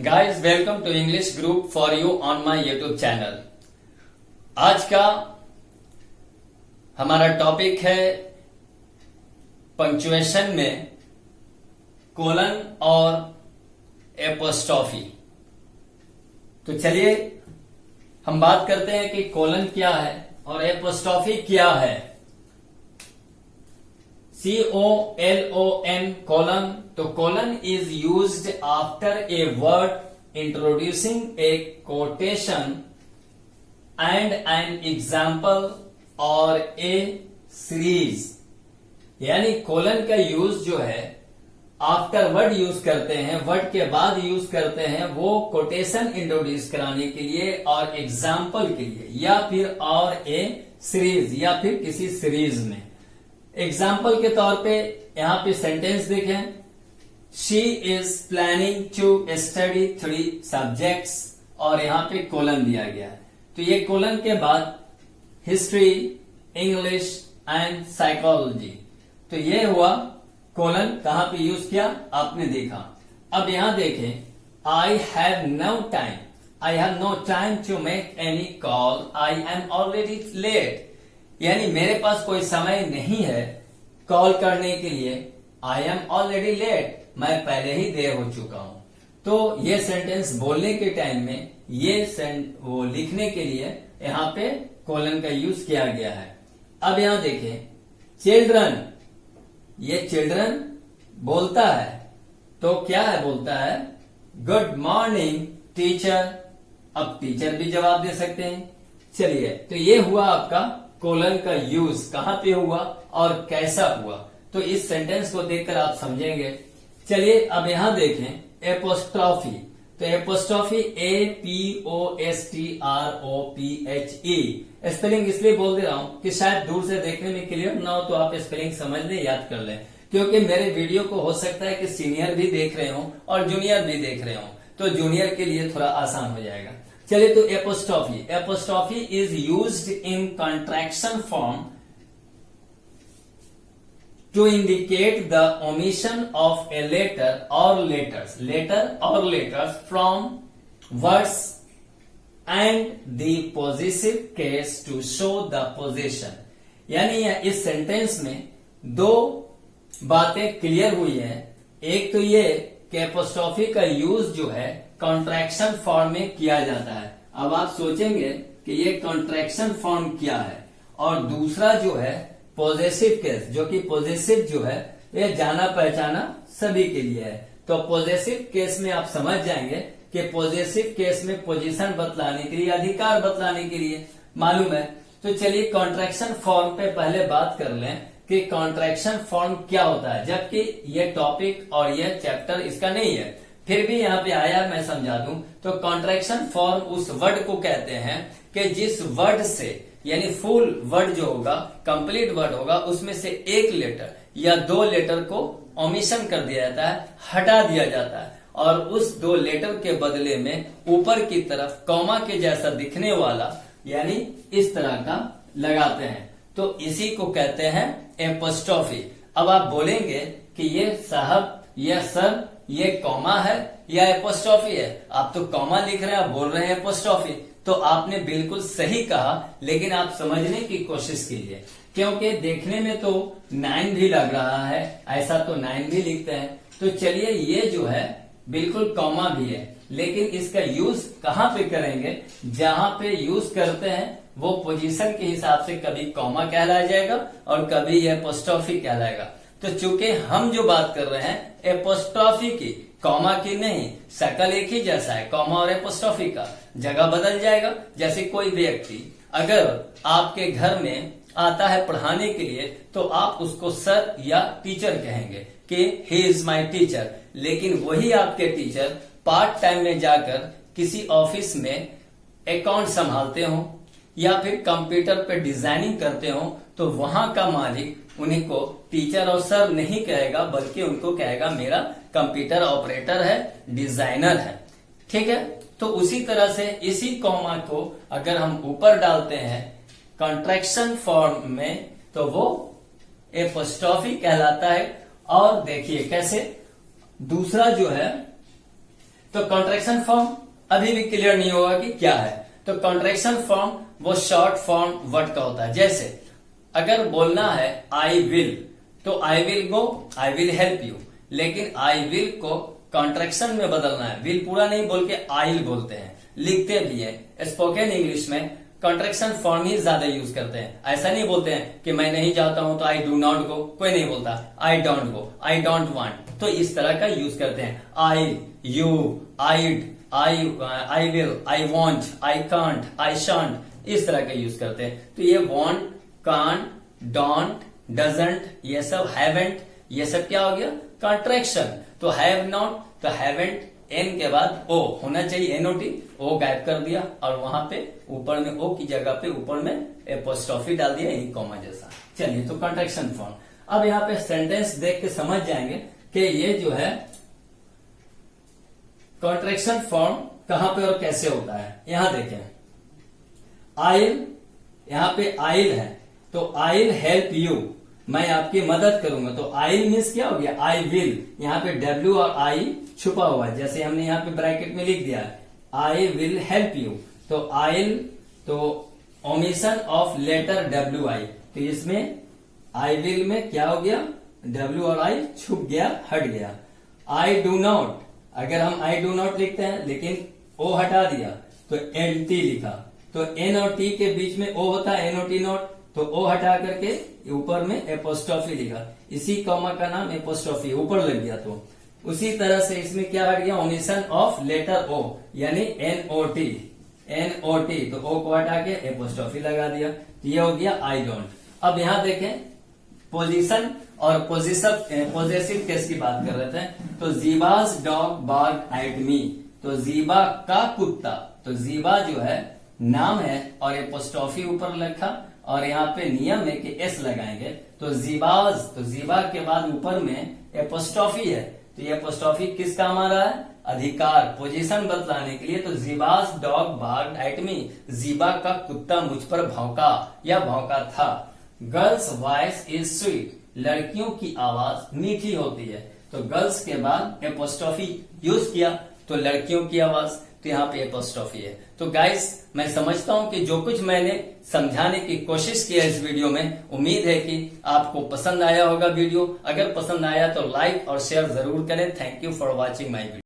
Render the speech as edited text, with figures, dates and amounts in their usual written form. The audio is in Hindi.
Guys welcome to English group for you on my YouTube channel. आज का हमारा टॉपिक है पंक्चुएशन में कोलन और एपोस्ट्रोफी। तो चलिए हम बात करते हैं कि कोलन क्या है और एपोस्ट्रोफी क्या है। COLON colon, तो colon is used after a word introducing a quotation and an example or a series। यानी colon का यूज जो है आफ्टर वर्ड यूज करते हैं, वर्ड के बाद यूज करते हैं वो कोटेशन इंट्रोड्यूस कराने के लिए और एग्जाम्पल के लिए, या फिर और ए सीरीज या फिर किसी सीरीज में। एग्जाम्पल के तौर पे यहां पे सेंटेंस देखें, she is planning to study 3 subjects और यहां पे कोलन दिया गया है। तो ये कोलन के बाद हिस्ट्री, इंग्लिश एंड साइकोलॉजी। तो ये हुआ कोलन कहां पे यूज किया आपने देखा। अब यहां देखें, I have no time to make any call, I am already late. यानी मेरे पास कोई समय नहीं है कॉल करने के लिए, आई एम ऑलरेडी लेट, मैं पहले ही देर हो चुका हूं। तो ये सेंटेंस बोलने के टाइम में वो लिखने के लिए यहां पे कोलन का यूज किया गया है। अब यहां देखें, चिल्ड्रन, ये चिल्ड्रन बोलता है तो क्या है, बोलता है गुड मॉर्निंग टीचर। अब टीचर भी जवाब दे सकते हैं। चलिए, तो ये हुआ आपका कोलन का यूज कहां पे हुआ और कैसा हुआ। तो इस सेंटेंस को देखकर आप समझेंगे। चलिए अब यहां देखें एपोस्ट्रोफी। तो एपोस्ट्रोफी APOSTROPHE। स्पेलिंग इसलिए बोल दे रहा हूं कि शायद दूर से देखने में क्लियर ना हो, तो आप स्पेलिंग समझ लें, याद कर लें, क्योंकि मेरे वीडियो को हो सकता है कि सीनियर भी देख रहे हो और जूनियर भी देख रहे हो, तो जूनियर के लिए थोड़ा आसान हो जाएगा। चलिए, तो apostrophe is used in contraction form to indicate the omission of a letter और letters from words and the positive case to show the position. यानी इस सेंटेंस में दो बातें क्लियर हुई हैं। एक तो ये कि एपोस्ट्रोफी का यूज जो है कॉन्ट्रैक्शन फॉर्म में किया जाता है। अब आप सोचेंगे कि ये कॉन्ट्रैक्शन फॉर्म क्या है, और दूसरा जो है पॉजेसिव केस, जो कि पॉजेसिव जो है ये जाना पहचाना सभी के लिए है। तो पॉजेसिव केस में आप समझ जाएंगे कि पॉजेसिव केस में पोजीशन बतलाने के लिए, अधिकार बतलाने के लिए मालूम है। तो चलिए कॉन्ट्रैक्शन फॉर्म पे पहले बात कर लें कि कॉन्ट्रैक्शन फॉर्म क्या होता है, जबकि ये टॉपिक और ये चैप्टर इसका नहीं है, फिर भी यहाँ पे आया, मैं समझा दूं। तो कॉन्ट्रैक्शन फॉर्म उस वर्ड को कहते हैं कि जिस वर्ड से, यानी फुल वर्ड जो होगा, कंप्लीट वर्ड होगा, उसमें से एक लेटर या 2 लेटर को ओमिशन कर दिया जाता है, हटा दिया जाता है, और उस 2 लेटर के बदले में ऊपर की तरफ कॉमा के जैसा दिखने वाला, यानी इस तरह का लगाते हैं। तो इसी को कहते हैं एपोस्ट्रोफी। अब आप बोलेंगे कि ये साहब या सर ये कॉमा है या एपोस्ट्रोफी है, आप तो कॉमा लिख रहे हैं, आप बोल रहे हैं एपोस्ट्रोफी। तो आपने बिल्कुल सही कहा, लेकिन आप समझने की कोशिश कीजिए, क्योंकि देखने में तो 9 भी लग रहा है, ऐसा तो 9 भी लिखते हैं। तो चलिए, ये जो है बिल्कुल कॉमा भी है, लेकिन इसका यूज कहां पे करेंगे, जहां पे यूज करते हैं वो पोजीशन के हिसाब से कभी कॉमा कहलाया जाएगा और कभी ये एपोस्ट्रोफी कहलाएगा। तो चूंकि हम जो बात कर रहे हैं एपोस्ट्रोफी की, कॉमा की नहीं, शक्ल एक ही जैसा है, कॉमा और एपोस्ट्रोफी का, जगह बदल जाएगा। जैसे कोई व्यक्ति अगर आपके घर में आता है पढ़ाने के लिए, तो आप उसको सर या टीचर कहेंगे कि ही इज माई टीचर। लेकिन वही आपके टीचर पार्ट टाइम में जाकर किसी ऑफिस में अकाउंट संभालते हो या फिर कंप्यूटर पे डिजाइनिंग करते हो, तो वहां का मालिक उन्हीं को टीचर और सर नहीं कहेगा, बल्कि उनको कहेगा मेरा कंप्यूटर ऑपरेटर है, डिजाइनर है। ठीक है, तो उसी तरह से इसी कॉमा को अगर हम ऊपर डालते हैं कॉन्ट्रैक्शन फॉर्म में, तो वो एपोस्ट्रोफी कहलाता है। और देखिए कैसे, दूसरा जो है तो कॉन्ट्रैक्शन फॉर्म अभी भी क्लियर नहीं होगा कि क्या है। तो कॉन्ट्रैक्शन फॉर्म वो शॉर्ट फॉर्म वर्ड का होता है। जैसे अगर बोलना है आई विल, तो I will go, I will help you, लेकिन आई विल को कॉन्ट्रैक्शन में बदलना है। विल पूरा नहीं बोल के आइल बोलते हैं, लिखते भी है। स्पोकन इंग्लिश में कॉन्ट्रैक्शन फॉर्म ही ज्यादा यूज करते हैं। ऐसा नहीं बोलते हैं कि मैं नहीं जाता हूं तो आई डू नॉट गो, कोई नहीं बोलता I don't go, I don't want. तो इस तरह का यूज करते हैं। I, you, I'd, I will, I won't, I can't, I shan't, इस तरह का यूज करते हैं। तो ये वॉन्ट, कांट, डोंट, डजंट, ये सब हैवेंट, ये सब क्या हो गया कॉन्ट्रैक्शन। तो हैव नॉट, तो हैवेंट, एन के बाद ओ होना चाहिए, एनओटी, ओ गायब कर दिया और वहां पे ऊपर में ओ की जगह पे ऊपर में एपोस्ट्रोफी डाल दिया, इन कॉमा जैसा। चलिए, तो कॉन्ट्रैक्शन फॉर्म। अब यहाँ पे सेंटेंस देख के समझ जाएंगे कि ये जो है कॉन्ट्रैक्शन फॉर्म कहां पे और कैसे होता है। यहां देखें, आइल, यहां पे आइल है, तो आइल हेल्प यू, मैं आपकी मदद करूंगा। तो आइल मीन्स क्या हो गया आई विल, यहाँ पे डब्ल्यू और आई छुपा हुआ है, जैसे हमने यहाँ पे ब्रैकेट में लिख दिया है आई विल हेल्प यू। तो आइल, तो omission of letter W I, तो इसमें आई विल में क्या हो गया डब्ल्यू और आई छुप गया, हट गया। आई डू नॉट, अगर हम आई डू नॉट लिखते हैं लेकिन ओ हटा दिया तो एन टी लिखा, तो एन और टी के बीच में ओ होता है, एन ओ टी नॉट, तो ओ हटा करके ऊपर में एपोस्ट्रोफी लिखा, इसी कॉमा का नाम एपोस्ट्रोफी, ऊपर लग गया। तो उसी तरह से इसमें क्या हट गया ओमिशन ऑफ लेटर ओ, यानी एनओटी, एनओटी, तो ओ को हटा के एपोस्ट्रोफी लगा दिया, तो ये हो गया आई डोंट। अब यहां देखें पोजीशन और पॉजेसिव केस की बात कर रहे थे। तो जीबाज डॉग बार्क एट मी, तो जीबा का कुत्ता, तो जीबा जो है नाम है और एपोस्ट्रोफी ऊपर लिखा और यहाँ पे नियम है कि एस लगाएंगे। तो जीबाज, तो जीबा के बाद ऊपर में एपोस्ट्रोफी है, तो ये एपोस्ट्रोफी किस काम आ रहा है अधिकार, पोजीशन बतलाने के लिए। तो जीबाज डॉग बार्क्ड एट मी, जीबा का कुत्ता मुझ पर भौंका या भौंका था। गर्ल्स वॉइस इज स्वीट, लड़कियों की आवाज मीठी होती है, तो गर्ल्स के बाद एपोस्ट्रोफी यूज किया, तो लड़कियों की आवाज, तो यहाँ पे एपोस्ट्रोफी है। तो गाइस, मैं समझता हूं कि जो कुछ मैंने समझाने की कोशिश की है इस वीडियो में, उम्मीद है कि आपको पसंद आया होगा वीडियो। अगर पसंद आया तो लाइक और शेयर जरूर करें। Thank you for watching my video.